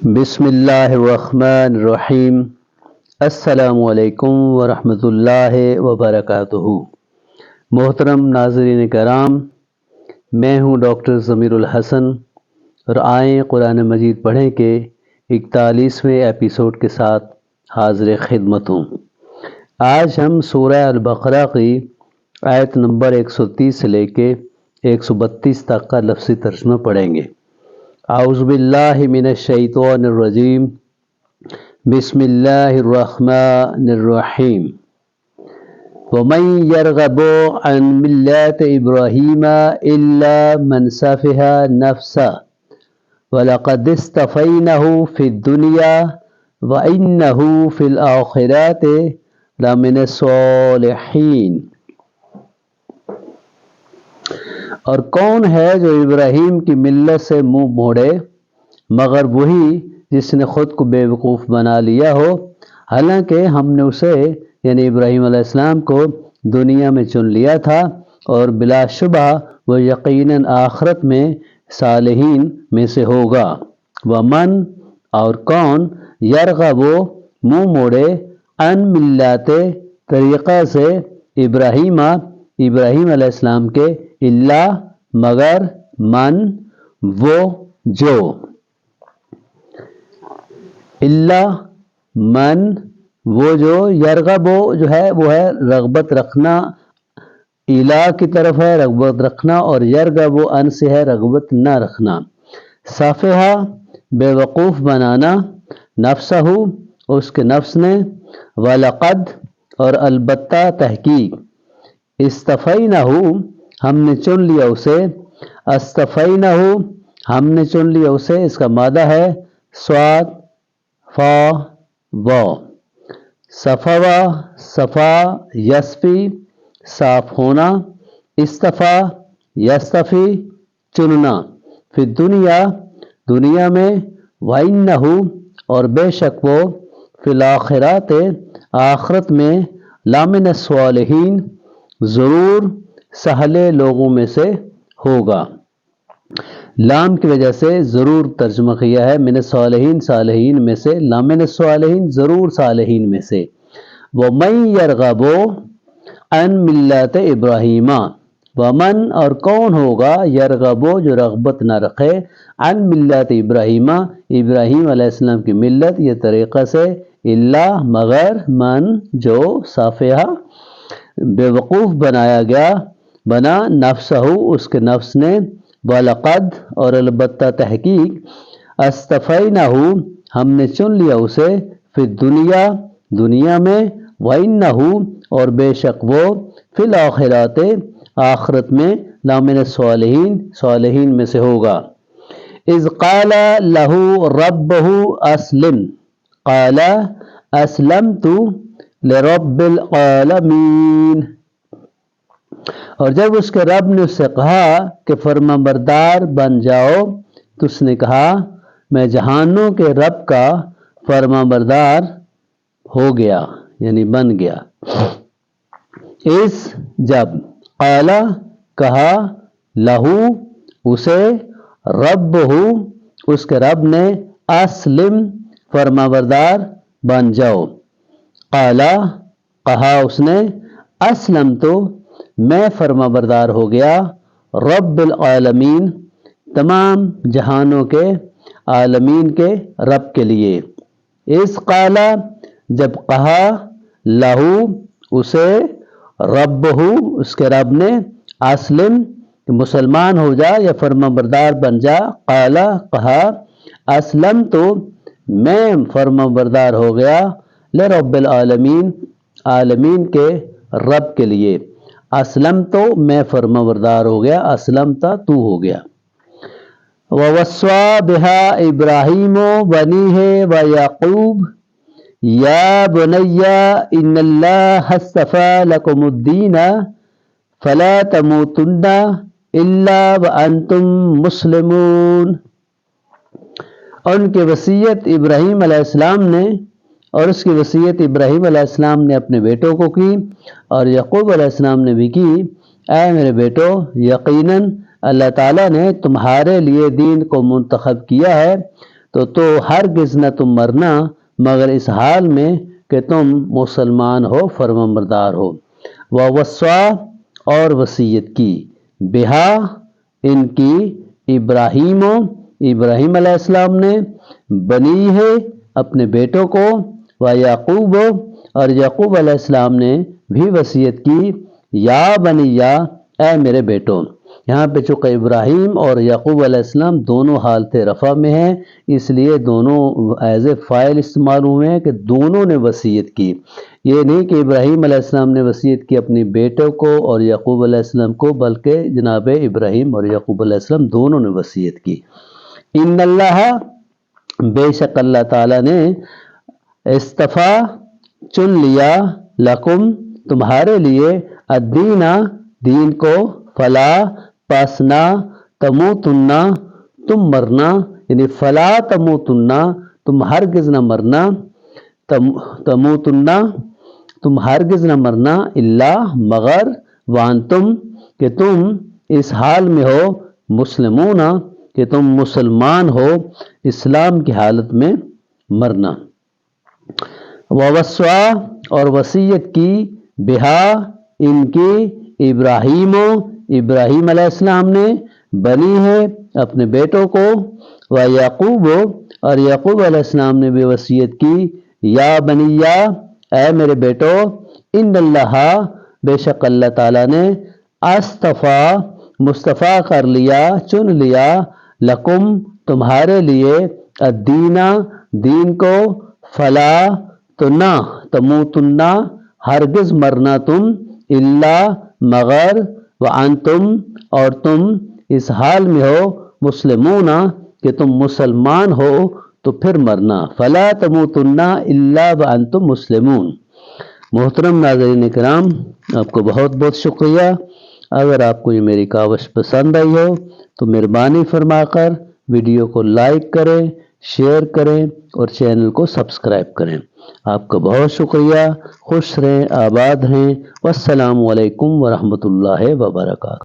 بسم اللہ الرحمن الرحیم۔ السلام علیکم ورحمۃ اللہ وبرکاتہ۔ محترم ناظرین کرام، میں ہوں ڈاکٹر ضمیر الحسن اور آئیں قرآن مجید پڑھیں کے 41ویں ایپیسوڈ کے ساتھ حاضر خدمت ہوں۔ آج ہم سورہ البقرہ کی آیت نمبر 130 سے لے کے 132 تک کا لفظی ترجمہ پڑھیں گے۔ اعوذ باللہ من الشیطان الرجیم، بسم اللہ الرحمن الرحیم۔ ومن يرغب عن ملة إبراهيم إلا من سفه نفسه ولقد اصطفيناه في الدنيا وإنه في الآخرة لمن الصالحين۔ اور کون ہے جو ابراہیم کی ملت سے منہ موڑے مگر وہی جس نے خود کو بے وقوف بنا لیا ہو، حالانکہ ہم نے اسے یعنی ابراہیم علیہ السلام کو دنیا میں چن لیا تھا اور بلا شبہ وہ یقیناً آخرت میں صالحین میں سے ہوگا۔ ومن اور کون یرغب وہ منہ موڑے ان ملت طریقہ سے ابراہیم علیہ السلام کے اللہ مگر من وہ جو اللہ من وہ جو یرغب جو ہے وہ ہے رغبت رکھنا، الہ کی طرف ہے رغبت رکھنا، اور یرغب ان سے ہے رغبت نہ رکھنا۔ صافحہ بے وقوف بنانا، نفسہ اس کے نفس نے، وَلَقَدْ اور البتہ تحقیق، اصطفینہ ہم نے چن لیا اسے، اصطفینہ ہم نے چن لیا اسے، اس کا مادہ ہے صاد فا وا، صفوا صفا یصفی صاف ہونا، اصطفا یصطفی چننا، فی دنیا دنیا میں، وَإِنَّهُ اور بے شک وہ، فی الآخرات آخرت میں، لامن الصالحین ضرور سہلے لوگوں میں سے ہوگا۔ لام کی وجہ سے ضرور ترجمہ کیا ہے، من الصالحین صالحین میں سے، لامن الصالحین ضرور صالحین میں سے۔ وَمَن يَرْغَبُ عن ملت ابراہیم، ومن اور کون ہوگا یرغب جو رغبت نہ رکھے، عن ملت ابراہیم ابراہیم علیہ السلام کی ملت یہ طریقہ سے، اللہ مگر من جو صافحہ بے وقوف بنایا گیا بنا، نفسہ اس کے نفس نے، وَلَقَدْ اور البتہ تحقیق، اصطفینہ ہم نے چن لیا اسے، فی دنیا دنیا میں، وَإِنَّهُ اور بے شک وہ، فی الآخرات آخرت میں، لامن الصالحین صالحین میں سے ہوگا۔ اذ قال له ربه اسلم قال اسلمت لرب العالمین۔ اور جب اس کے رب نے اس سے کہا کہ فرما بردار بن جاؤ تو اس نے کہا میں جہانوں کے رب کا فرما بردار ہو گیا یعنی بن گیا۔ اس جب قال کہا لہو اسے، رب اس کے رب نے، اسلم فرما بردار بن جاؤ، قال کہا اس نے، اسلم تو میں فرما بردار ہو گیا، رب العالمین تمام جہانوں کے عالمین کے رب کے لیے۔ اس قال جب کہا لہو اسے، رب اس کے رب نے، اسلم مسلمان ہو جا یا فرما بردار بن جا، قال کہا، اسلم تو میں فرما بردار ہو گیا، لرب العالمین عالمین کے رب کے لیے۔ اسلم تو میں فرما بردار ہو گیا، اسلمتا تو ہو گیا۔ وَوَصَّى بِهَا إِبْرَاهِيمُ بَنِيهِ وَيَعْقُوبُ يَا بُنَيَّ إِنَّ اللَّهَ اصْطَفَى لَكُمُ الدِّينَ فَلَا تَمُوتُنَّ إِلَّا وَأَنْتُمْ مُسْلِمُونَ۔ اور ان کی وصیت ابراہیم علیہ السلام نے، اور اس کی وصیت ابراہیم علیہ السلام نے اپنے بیٹوں کو کی، اور یعقوب علیہ السلام نے بھی کی، اے میرے بیٹو یقیناً اللہ تعالیٰ نے تمہارے لیے دین کو منتخب کیا ہے، تو ہرگز نہ تم مرنا مگر اس حال میں کہ تم مسلمان ہو، فرمانبردار ہو۔ ووصا اور وصیت کی، بہا ان کی، ابراہیم علیہ السلام نے، بنی ہے اپنے بیٹوں کو، و یعقوب اور یعقوب علیہ السلام نے بھی وصیت کی، یا بنیا اے میرے بیٹوں۔ یہاں پہ چونکہ ابراہیم اور یعقوب علیہ السلام دونوں حالت رفع میں ہیں، اس لیے دونوں ایز اے فاعل استعمال ہوئے ہیں کہ دونوں نے وصیت کی۔ یہ نہیں کہ ابراہیم علیہ السلام نے وصیت کی اپنی بیٹوں کو اور یعقوب علیہ السلام کو، بلکہ جناب ابراہیم اور یعقوب علیہ السلام دونوں نے وصیت کی۔ ان اللہ، بے شک اللہ تعالیٰ نے، اصطفیٰ چن لیا، لکم تمہارے لیے، الدین دین کو، فلا پس نہ، تموتن تم مرنا، یعنی فلا تموتن تم ہرگز نہ مرنا، تموتن تم ہرگز نہ مرنا، الا مگر، وانتم کہ تم اس حال میں ہو، مسلمون کہ تم مسلمان ہو، اسلام کی حالت میں مرنا۔ ووصا اور وصیت کی، بہا ان کی، ابراہیم علیہ السلام نے، بنی ہے اپنے بیٹوں کو، و یعقوب اور یعقوب علیہ السلام نے بھی وصیت کی، یا بنیا اے میرے بیٹو، ان اللہ بے شک اللہ تعالیٰ نے، اصطفیٰ مصطفیٰ کر لیا، چن لیا، لکم تمہارے لیے، الدین دین کو، فلا تو نہ، تموتن ہرگز مرنا تم، الا مگر، وانتم اور تم اس حال میں ہو، مسلمون کہ تم مسلمان ہو، تو پھر مرنا، فلا تموتن الا وانتم مسلمون۔ محترم ناظرین کرام، آپ کو بہت بہت شکریہ۔ اگر آپ کو یہ میری کاوش پسند آئی ہو تو مہربانی فرما کر ویڈیو کو لائک کریں، شیئر کریں اور چینل کو سبسکرائب کریں۔ آپ کا بہت شکریہ۔ خوش رہیں، آباد رہیں۔ والسلام علیکم ورحمۃ اللہ وبرکاتہ۔